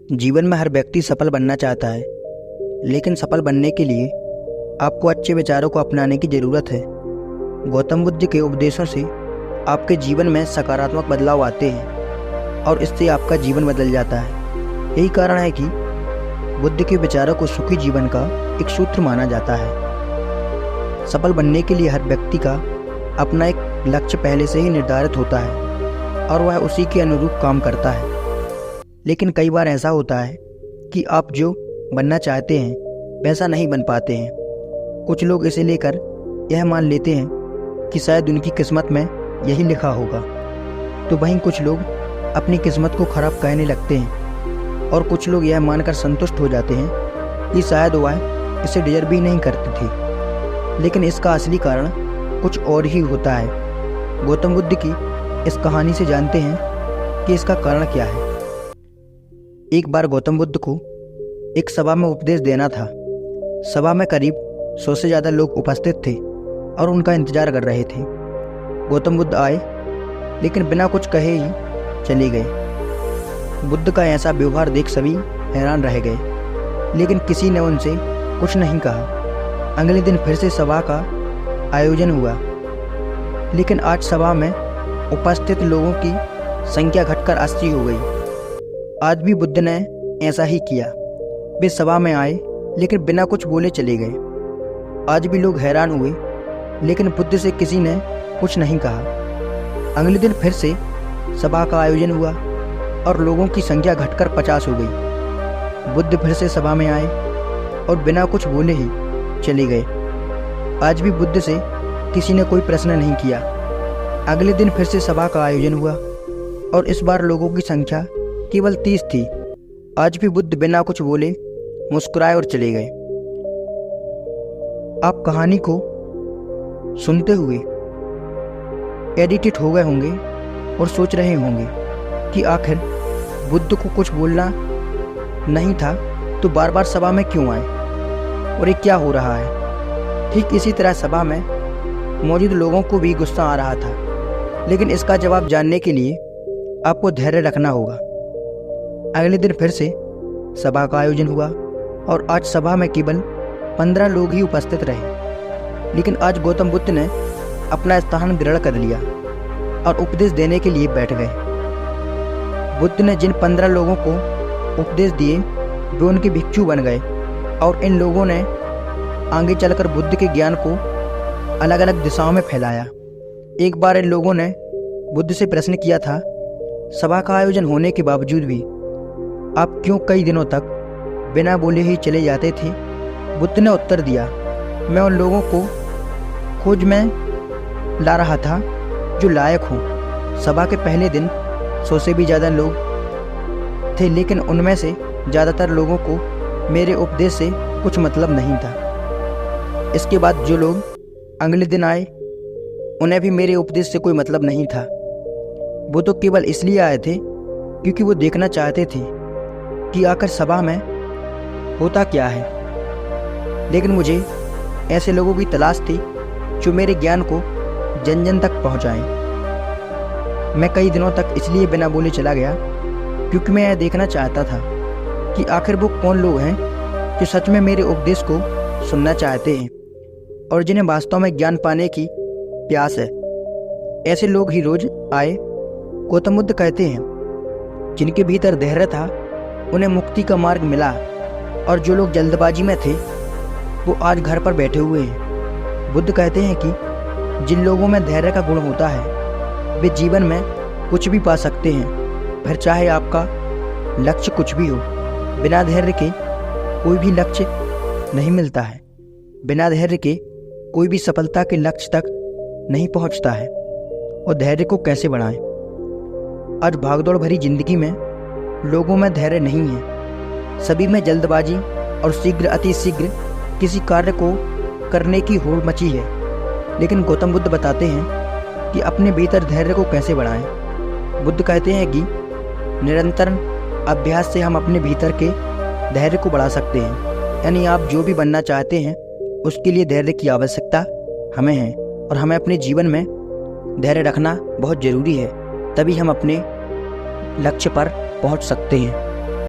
जीवन में हर व्यक्ति सफल बनना चाहता है, लेकिन सफल बनने के लिए आपको अच्छे विचारों को अपनाने की ज़रूरत है। गौतम बुद्ध के उपदेशों से आपके जीवन में सकारात्मक बदलाव आते हैं और इससे आपका जीवन बदल जाता है। यही कारण है कि बुद्ध के विचारों को सुखी जीवन का एक सूत्र माना जाता है। सफल बनने के लिए हर व्यक्ति का अपना एक लक्ष्य पहले से ही निर्धारित होता है और वह उसी के अनुरूप काम करता है। लेकिन कई बार ऐसा होता है कि आप जो बनना चाहते हैं वैसा नहीं बन पाते हैं। कुछ लोग इसे लेकर यह मान लेते हैं कि शायद उनकी किस्मत में यही लिखा होगा, तो वहीं कुछ लोग अपनी किस्मत को खराब कहने लगते हैं और कुछ लोग यह मानकर संतुष्ट हो जाते हैं कि शायद वह इसे डिजर्व भी नहीं करते थे। लेकिन इसका असली कारण कुछ और ही होता है। गौतम बुद्ध की इस कहानी से जानते हैं कि इसका कारण क्या है। एक बार गौतम बुद्ध को एक सभा में उपदेश देना था। सभा में करीब 100 से ज़्यादा लोग उपस्थित थे और उनका इंतजार कर रहे थे। गौतम बुद्ध आए, लेकिन बिना कुछ कहे ही चले गए। बुद्ध का ऐसा व्यवहार देख सभी हैरान रह गए, लेकिन किसी ने उनसे कुछ नहीं कहा। अगले दिन फिर से सभा का आयोजन हुआ, लेकिन आज सभा में उपस्थित लोगों की संख्या घटकर 80 हो गई। आज भी बुद्ध ने ऐसा ही किया। वे सभा में आए, लेकिन बिना कुछ बोले चले गए। आज भी लोग हैरान हुए, लेकिन बुद्ध से किसी ने कुछ नहीं कहा। अगले दिन फिर से सभा का आयोजन हुआ और लोगों की संख्या घटकर 50 हो गई। बुद्ध फिर से सभा में आए और बिना कुछ बोले ही चले गए। आज भी बुद्ध से किसी ने कोई प्रश्न नहीं किया। अगले दिन फिर से सभा का आयोजन हुआ और इस बार लोगों की संख्या केवल 30 थी। आज भी बुद्ध बिना कुछ बोले मुस्कुराए और चले गए। आप कहानी को सुनते हुए एडिटेड हो गए होंगे और सोच रहे होंगे कि आखिर बुद्ध को कुछ बोलना नहीं था तो बार बार सभा में क्यों आए और ये क्या हो रहा है। ठीक इसी तरह सभा में मौजूद लोगों को भी गुस्सा आ रहा था, लेकिन इसका जवाब जानने के लिए आपको धैर्य रखना होगा। अगले दिन फिर से सभा का आयोजन हुआ और आज सभा में केवल 15 लोग ही उपस्थित रहे। लेकिन आज गौतम बुद्ध ने अपना स्थान ग्रहण कर लिया और उपदेश देने के लिए बैठ गए। बुद्ध ने जिन 15 लोगों को उपदेश दिए वे उनके भिक्षु बन गए और इन लोगों ने आगे चलकर बुद्ध के ज्ञान को अलग अलग दिशाओं में फैलाया। एक बार इन लोगों ने बुद्ध से प्रश्न किया था, सभा का आयोजन होने के बावजूद भी आप क्यों कई दिनों तक बिना बोले ही चले जाते थे। बुद्ध ने उत्तर दिया, मैं उन लोगों को खोज में ला रहा था जो लायक हों। सभा के पहले दिन 100 से भी ज़्यादा लोग थे, लेकिन उनमें से ज़्यादातर लोगों को मेरे उपदेश से कुछ मतलब नहीं था। इसके बाद जो लोग अगले दिन आए उन्हें भी मेरे उपदेश से कोई मतलब नहीं था। वो तो केवल इसलिए आए थे क्योंकि वो देखना चाहते थे कि आखिर सभा में होता क्या है। लेकिन मुझे ऐसे लोगों की तलाश थी जो मेरे ज्ञान को जन जन तक पहुंचाएं। मैं कई दिनों तक इसलिए बिना बोले चला गया क्योंकि मैं यह देखना चाहता था कि आखिर वो कौन लोग हैं जो सच में मेरे उपदेश को सुनना चाहते हैं और जिन्हें वास्तव में ज्ञान पाने की प्यास है। ऐसे लोग ही रोज आए। गौतम बुद्ध कहते हैं, जिनके भीतर धैर्य था उन्हें मुक्ति का मार्ग मिला और जो लोग जल्दबाजी में थे वो आज घर पर बैठे हुए हैं। बुद्ध कहते हैं कि जिन लोगों में धैर्य का गुण होता है वे जीवन में कुछ भी पा सकते हैं, फिर चाहे आपका लक्ष्य कुछ भी हो। बिना धैर्य के कोई भी लक्ष्य नहीं मिलता है। बिना धैर्य के कोई भी सफलता के लक्ष्य तक नहीं पहुंचता है। और धैर्य को कैसे बढ़ाएं? आज भागदौड़ भरी जिंदगी में लोगों में धैर्य नहीं है। सभी में जल्दबाजी और शीघ्र अति शीघ्र किसी कार्य को करने की होड़ मची है। लेकिन गौतम बुद्ध बताते हैं कि अपने भीतर धैर्य को कैसे बढ़ाएं। बुद्ध कहते हैं कि निरंतर अभ्यास से हम अपने भीतर के धैर्य को बढ़ा सकते हैं। यानी आप जो भी बनना चाहते हैं उसके लिए धैर्य की आवश्यकता हमें है और हमें अपने जीवन में धैर्य रखना बहुत ज़रूरी है, तभी हम अपने लक्ष्य पर पहुंच सकते हैं।